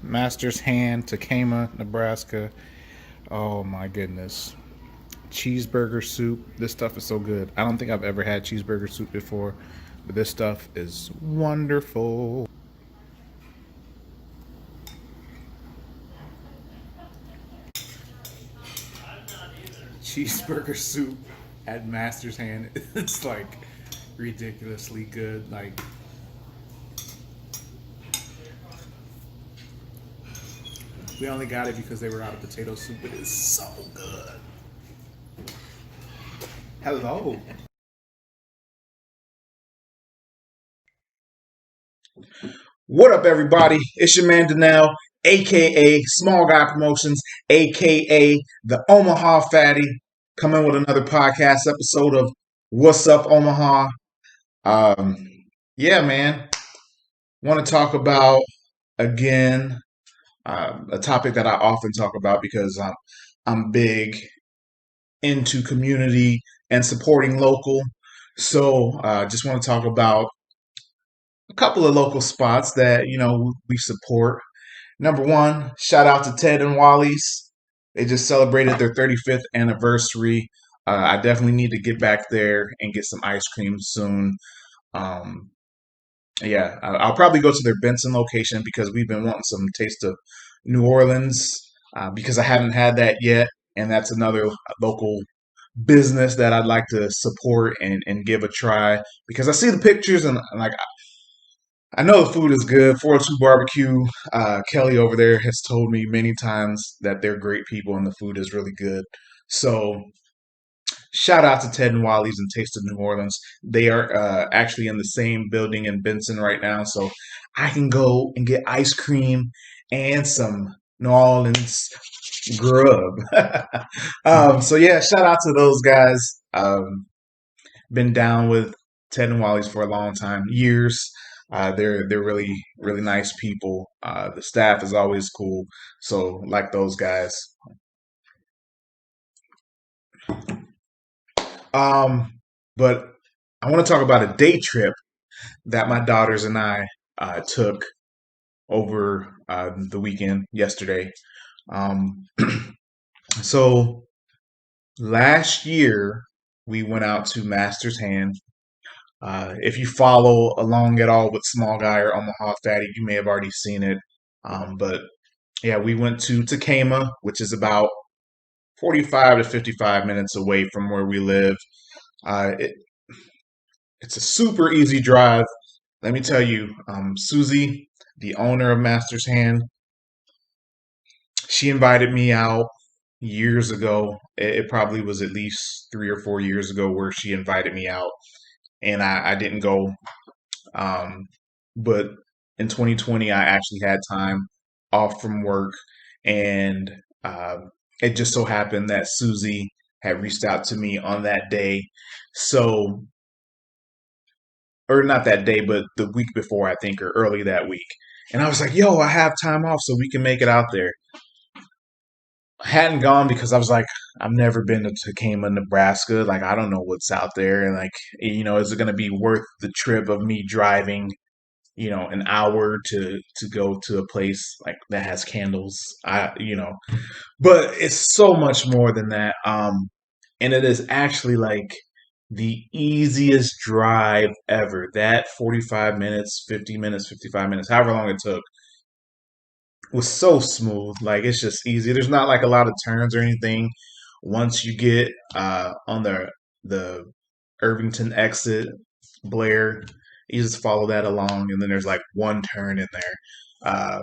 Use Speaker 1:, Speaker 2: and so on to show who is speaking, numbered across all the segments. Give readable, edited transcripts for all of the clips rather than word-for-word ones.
Speaker 1: Master's Hand, Tekamah, Nebraska. Oh my goodness. Cheeseburger soup. This stuff is so good. I don't think I've ever had cheeseburger soup before, but this stuff is wonderful. Cheeseburger soup at Master's Hand. It's like ridiculously good. Like, we only got it because they were out of potato soup. It is so good. Hello. What up, everybody? It's your man Danelle, aka Small Guy Promotions, aka the Omaha Fattie, coming with another podcast episode of What's Up Omaha. Um, yeah, man. Want to talk about again a topic that I often talk about because I'm big into community and supporting local. So, just want to talk about a couple of local spots that we support. Number one, shout out to Ted and Wally's. They just celebrated their 35th anniversary. I definitely need to get back there and get some ice cream soon. Um, yeah, I'll probably go to their Benson location because we've been wanting some taste of New Orleans because I haven't had that yet. And that's another local business that I'd like to support and give a try because I see the pictures and like I know the food is good. 402 Barbecue, Kelly over there has told me many times that they're great people and the food is really good. So shout out to Ted and Wally's and Taste of New Orleans. They are actually in the same building in Benson right now, so I can go and get ice cream and some New Orleans grub. So yeah, shout out to those guys. Been down with Ted and Wally's for a long time, years. They're really nice people. The staff is always cool, so like those guys. Um, but I want to talk about a day trip that my daughters and I took over the weekend yesterday. Um, so last year we went out to Master's Hand. If you follow along at all with Small Guy or Omaha Fatty, you may have already seen it. But yeah, we went to Tekamah, which is about 45 to 55 minutes away from where we live. It, it's a super easy drive. Let me tell you, Susie, the owner of Master's Hand, she invited me out years ago. It probably was at least 3 or 4 years ago where she invited me out, and I didn't go. Um, but in 2020, I actually had time off from work, and it just so happened that Susie had reached out to me on that day. So, or not that day, but the week before, I think, or early that week. And I was like, yo, I have time off so we can make it out there. I hadn't gone because I was like, I've never been to Tekamah, Nebraska. Like, I don't know what's out there. And, like, is it going to be worth the trip of me driving an hour to go to a place like that has candles? But it's so much more than that. And it is actually like the easiest drive ever. That 45 minutes, 50 minutes, 55 minutes, however long it took, was so smooth. Like, it's just easy. There's not like a lot of turns or anything. Once you get on the Irvington exit, Blair, you just follow that along, and then there's like one turn in there.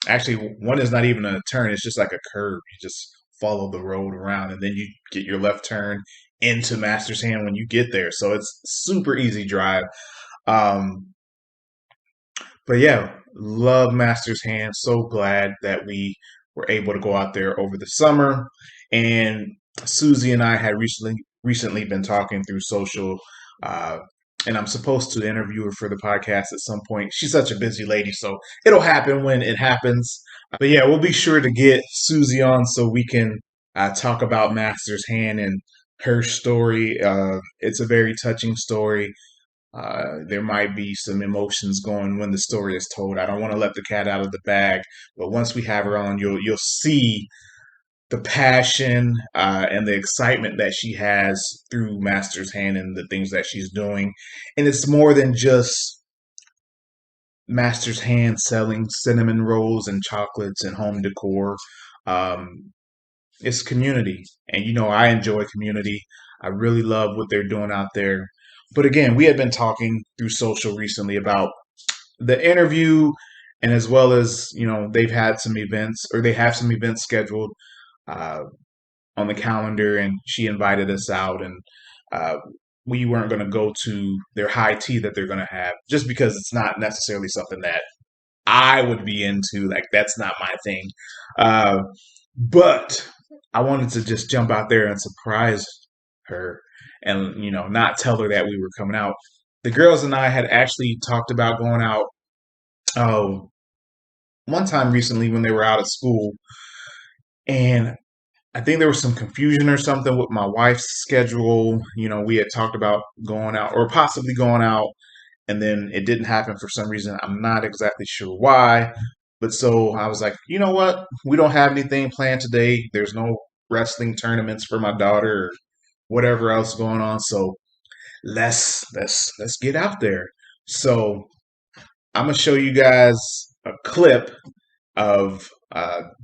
Speaker 1: Actually, one is not even a turn; it's just like a curve. You just follow the road around, and then you get your left turn into Master's Hand when you get there. So it's super easy drive. Um, but yeah, love Master's Hand. So glad that we were able to go out there over the summer. And Susie and I had recently been talking through social, uh, and I'm supposed to interview her for the podcast at some point. She's such a busy lady, so it'll happen when it happens. But yeah, we'll be sure to get Susie on so we can talk about Master's Hand and her story. It's a very touching story. There might be some emotions going when the story is told. I don't want to let the cat out of the bag, but once we have her on, you'll see the passion and the excitement that she has through Master's Hand and the things that she's doing. And it's more than just Master's Hand selling cinnamon rolls and chocolates and home decor. Um, it's community. And I enjoy community. I really love what they're doing out there. But again, we had been talking through social recently about the interview, and as well as, they've had some events, or they have some events scheduled uh, on the calendar, and she invited us out, and uh, we weren't going to go to their high tea that they're going to have just because it's not necessarily something that I would be into. Like, that's not my thing. Uh, but I wanted to just jump out there and surprise her and, not tell her that we were coming out. The girls and I had actually talked about going out oh, one time recently when they were out of school. And I think there was some confusion or something with my wife's schedule. We had talked about going out or possibly going out, and then it didn't happen for some reason. I'm not exactly sure why. But so I was like, you know what? We don't have anything planned today. There's no wrestling tournaments for my daughter or whatever else going on. So let's get out there. So I'm gonna show you guys a clip of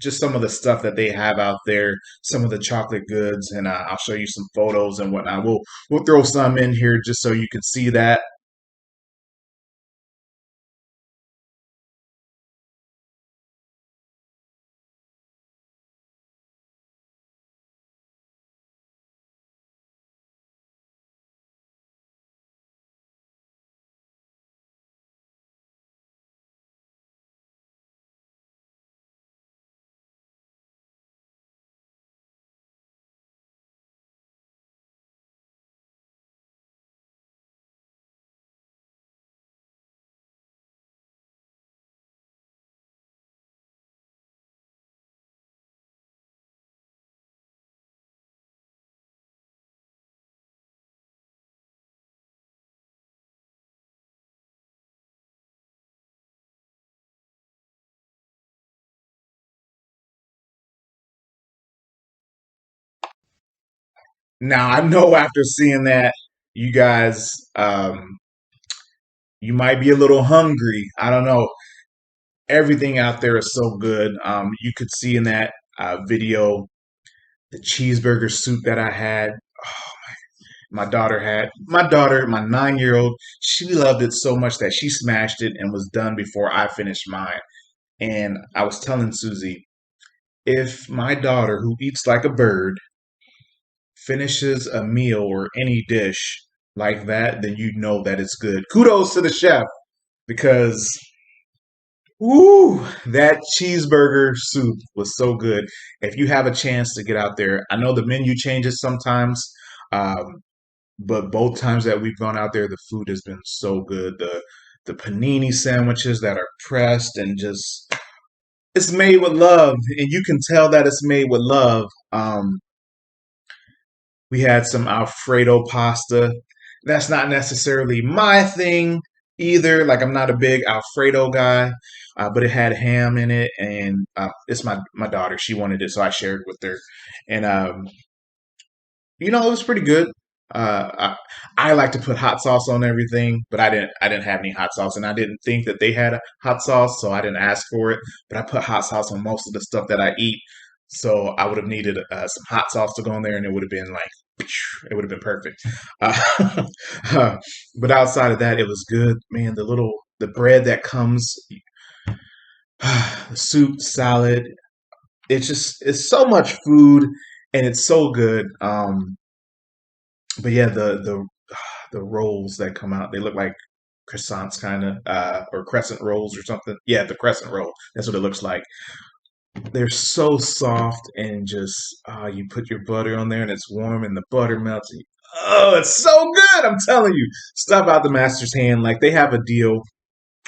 Speaker 1: just some of the stuff that they have out there, some of the chocolate goods, and I'll show you some photos and whatnot. We'll throw some in here just so you can see that. Now I know after seeing that, you guys, you might be a little hungry. I don't know. Everything out there is so good. You could see in that video the cheeseburger soup that I had. My 9-year old. She loved it so much that she smashed it and was done before I finished mine. And I was telling Susie, if my daughter, who eats like a bird, finishes a meal or any dish like that, then you know that it's good. Kudos to the chef because, woo, that cheeseburger soup was so good. If you have a chance to get out there, I know the menu changes sometimes, um, but both times that we've gone out there, the food has been so good. The panini sandwiches that are pressed and just it's made with love, and you can tell that it's made with love. We had some Alfredo pasta. That's not necessarily my thing either. Like, I'm not a big Alfredo guy, but it had ham in it, and it's my daughter. She wanted it, so I shared with her, and it was pretty good. I like to put hot sauce on everything, but I didn't have any hot sauce, and I didn't think that they had a hot sauce, so I didn't ask for it. But I put hot sauce on most of the stuff that I eat, so I would have needed some hot sauce to go in there, and it would have been like it would have been perfect. Uh, but outside of that, it was good, man. The bread that comes, the soup, salad. It's so much food, and it's so good. But yeah, the rolls that come out, they look like croissants kind of, or crescent rolls or something. Yeah, the crescent roll. That's what it looks like. They're so soft and just you put your butter on there and it's warm and the butter melts. Oh, it's so good! I'm telling you, stop out the Master's Hand. Like, they have a deal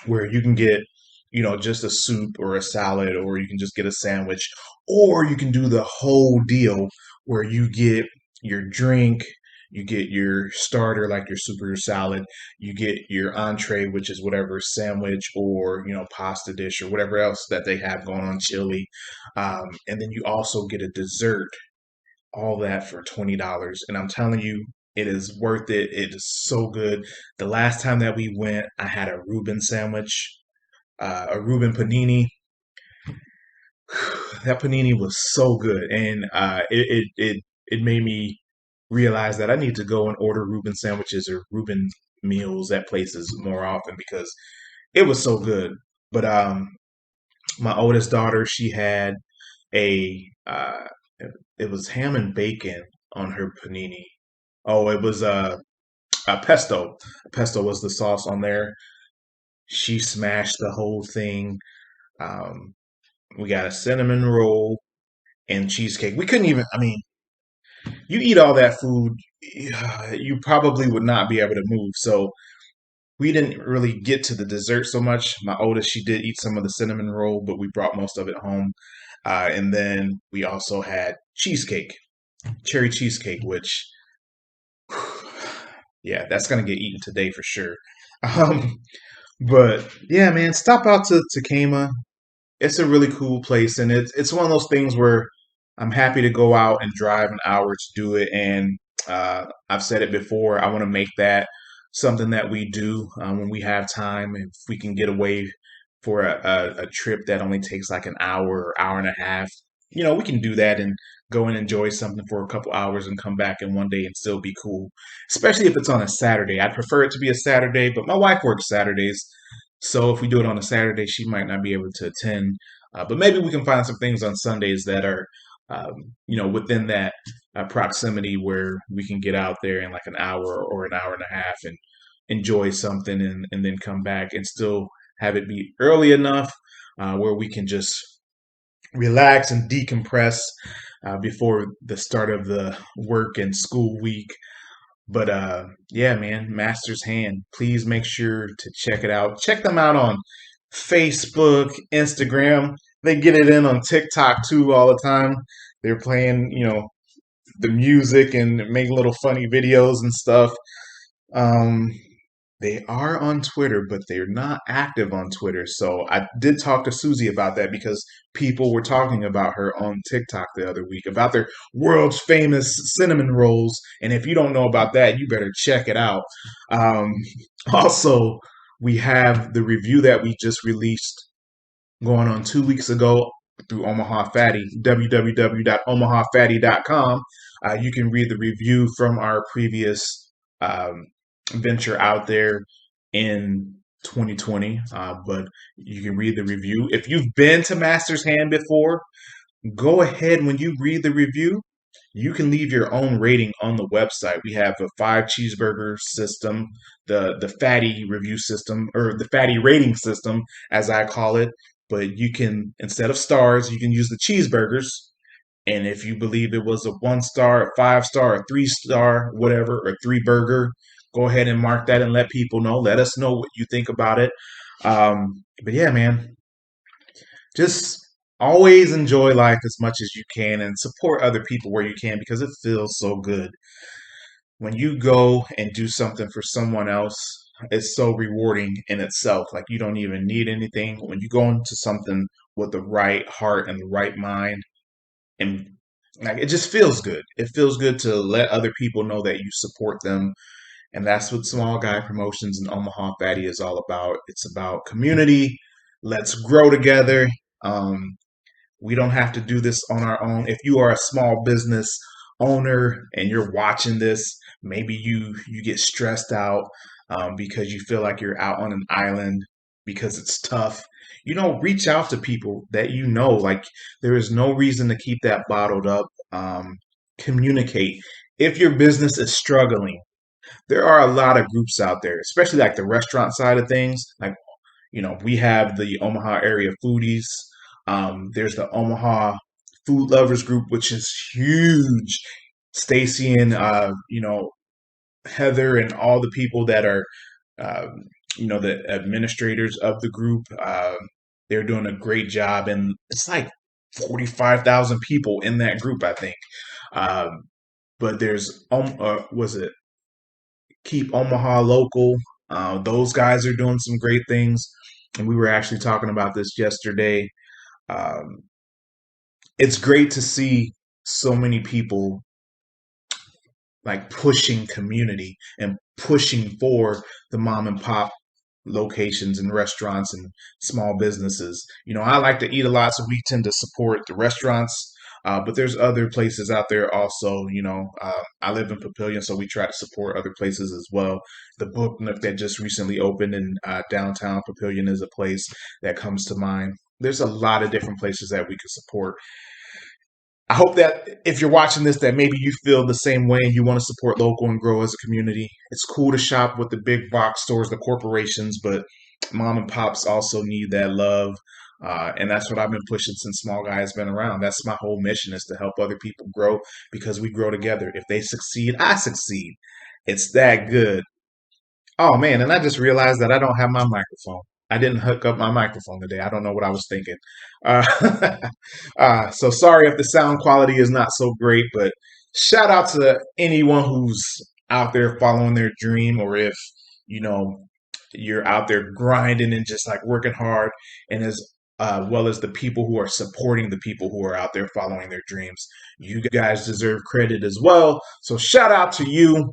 Speaker 1: where you can get, just a soup or a salad, or you can just get a sandwich, or you can do the whole deal where you get your drink, You get your starter, like your super salad. You get your entree, which is whatever sandwich or, pasta dish or whatever else that they have going on, chili. And then you also get a dessert, all that for $20. And I'm telling you, it is worth it. It is so good. The last time that we went, I had a Reuben sandwich, a Reuben panini. That panini was so good, and it made me realize that I need to go and order Reuben sandwiches or Reuben meals at places more often because it was so good. But my oldest daughter, she had a it was ham and bacon on her panini. Oh, it was a pesto. Pesto was the sauce on there. She smashed the whole thing. Um, we got a cinnamon roll and cheesecake. We couldn't even, I mean, you eat all that food, you probably would not be able to move. So we didn't really get to the dessert so much. My oldest, she did eat some of the cinnamon roll, but we brought most of it home. And then we also had cheesecake, cherry cheesecake, which, yeah, that's gonna get eaten today for sure. Um, but yeah, man, stop out to Tekamah. It's a really cool place, and it's one of those things where I'm happy to go out and drive an hour to do it. And I've said it before, I want to make that something that we do when we have time. If we can get away for a trip that only takes like an hour or hour and a half, we can do that and go and enjoy something for a couple hours and come back in one day and still be cool. Especially if it's on a Saturday. I'd prefer it to be a Saturday, but my wife works Saturdays. So if we do it on a Saturday, she might not be able to attend. But maybe we can find some things on Sundays that are, within that proximity where we can get out there in like an hour or an hour and a half and enjoy something and then come back and still have it be early enough where we can just relax and decompress before the start of the work and school week. But yeah, man, Master's Hand. Please make sure to check it out. Check them out on Facebook, Instagram. They get it in on TikTok too all the time. They're playing, the music and make little funny videos and stuff. Um, they are on Twitter, but they're not active on Twitter. So I did talk to Susie about that because people were talking about her on TikTok the other week about their world's famous cinnamon rolls. And if you don't know about that, you better check it out. Um, also, we have the review that we just released going on 2 weeks ago through Omaha Fattie, www.omahafattie.com. You can read the review from our previous venture out there in 2020, but you can read the review. If you've been to Master's Hand before, go ahead when you read the review. You can leave your own rating on the website. We have a 5 cheeseburger system, the fatty review system, or the fatty rating system, as I call it. But you can, instead of stars, you can use the cheeseburgers. And if you believe it was a 1 star, a 5 star, a 3 star, whatever, or 3 burger, go ahead and mark that and let people know. Let us know what you think about it. But yeah, man, just always enjoy life as much as you can and support other people where you can because it feels so good. When you go and do something for someone else, it's so rewarding in itself. Like you don't even need anything. When you go into something with the right heart and the right mind, and like it just feels good. It feels good to let other people know that you support them. And that's what Small Guy Promotions in Omaha Fatty is all about. It's about community. Let's grow together. Um, we don't have to do this on our own. If you are a small business owner and you're watching this, maybe you get stressed out because you feel like you're out on an island because it's tough. Reach out to people that you know. Like there is no reason to keep that bottled up. Communicate. If your business is struggling, there are a lot of groups out there, especially like the restaurant side of things. Like we have the Omaha area foodies. There's the Omaha Food Lovers Group, which is huge. Stacy and Heather and all the people that are the administrators of the group. They're doing a great job, and it's like 45,000 people in that group, I think. Um, but there's was it Keep Omaha Local. Those guys are doing some great things, and we were actually talking about this yesterday. Um, it's great to see so many people like pushing community and pushing for the mom and pop locations and restaurants and small businesses. I like to eat a lot, so we tend to support the restaurants. But there's other places out there also. I live in Papillion, so we try to support other places as well. The Book Nook that just recently opened in downtown Papillion is a place that comes to mind. There's a lot of different places that we could support. I hope that if you're watching this, that maybe you feel the same way and you want to support local and grow as a community. It's cool to shop with the big box stores, the corporations, but mom and pops also need that love. And that's what I've been pushing since Small Guy has been around. That's my whole mission, is to help other people grow because we grow together. If they succeed, I succeed. It's that good. Oh man, and I just realized that I don't have my microphone. I didn't hook up my microphone today. I don't know what I was thinking. Uh, so sorry if the sound quality is not so great, but shout out to anyone who's out there following their dream, or if you know you're out there grinding and just like working hard, and as well as the people who are supporting the people who are out there following their dreams. You guys deserve credit as well. So shout out to you.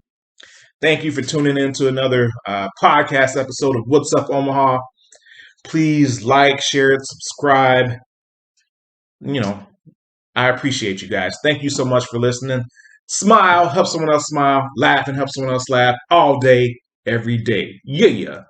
Speaker 1: Thank you for tuning in to another podcast episode of What's Up Omaha. Please like, share it, subscribe. You know, I appreciate you guys. Thank you so much for listening. Smile, help someone else smile. Laugh and help someone else laugh all day, every day. Yeah, yeah.